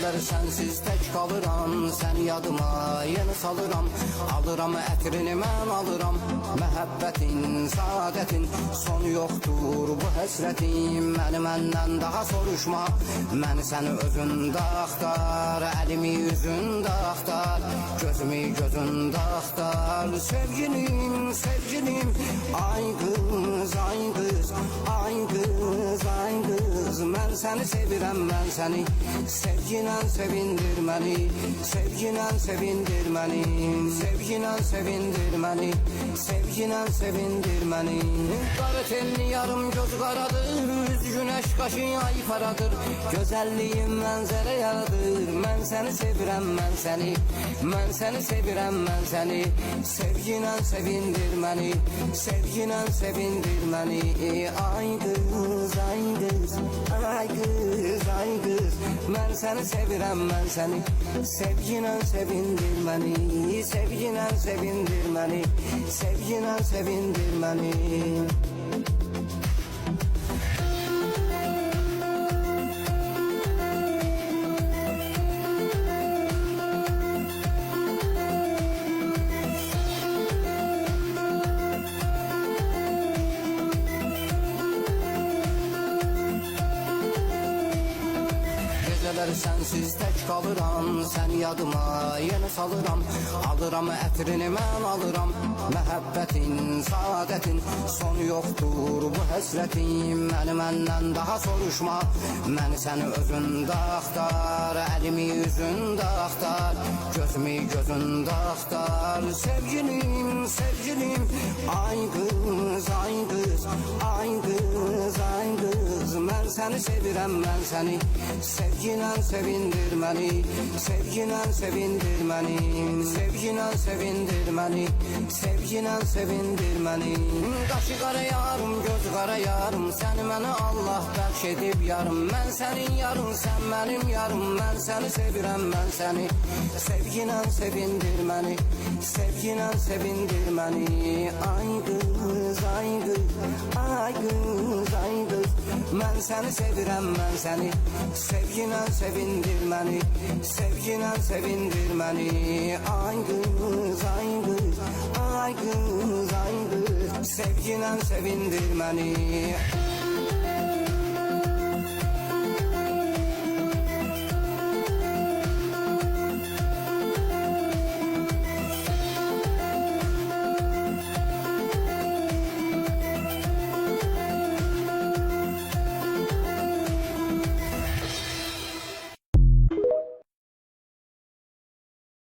Geceler sensiz tek kalıram, seni yadıma yeni salıram. Alıram ətrini mən alıram, məhəbbətin, saadətin sonu yoxdur bu həsrətim. Məni məndən daha soruşma, məni səni özündə axtar. Əlimi yüzündə axtar, gözümü gözündə axtar. Sevgilim, sevgilim, ay qız, ay qız, ay qız, ay qız. Mən səni sevirəm, mən səni sevginlə sevindir məni, sevginlə sevindir məni, sevginlə sevindir məni, sevginlə sevindir məni. Qara tenli yarım göz qaradır, üz güneş qaşı ay paradır. Gözəlliyin mənzərə yaradır. Mən səni sevirəm, mən səni, mən səni sevirəm, mən səni. Sevginlə sevindir məni, sevginlə sevindir məni. Ay qız, ay qız, ay qız, ay qız. Mən səni sevirəm, mən səni. Sevginlə sevindir məni, sevginlə sevindir məni, sevginlə sevindir məni. Geceler sensiz tek kalıram, sen yadıma yeni salıram. Alıram ətrini mən alıram, məhəbbətin, saadətin sonu yoxdur bu həsrətim. Məni məndən daha soruşma, məni səni özündə axtar. Əlimi yüzündə axtar, gözümü gözündə axtar. Sevgilim, sevgilim, ay qız, ay qız, ay qız, ay qız. Mən səni sevirəm, mən səni sevginlə sevindir məni, sevginlə sevindir məni, sevginlə sevindir məni, sevginlə sevindir məni. Qaşı qara yarım, göz qara yarım, səni mənə Allah bəxş edib yarım. Mən sənin yarım, sən mənim yarım. Mən səni sevirəm, mən səni sevginlə sevindir məni, sevginlə sevindir məni. Ay qız, ay qız, ay qız, ay qız. Mən səni sevirəm, mən səni sevginlə sevindir məni, sevginlə sevindir məni. Ay qız, ay qız, ay qız, ay qız. Sevginlə sevindir məni.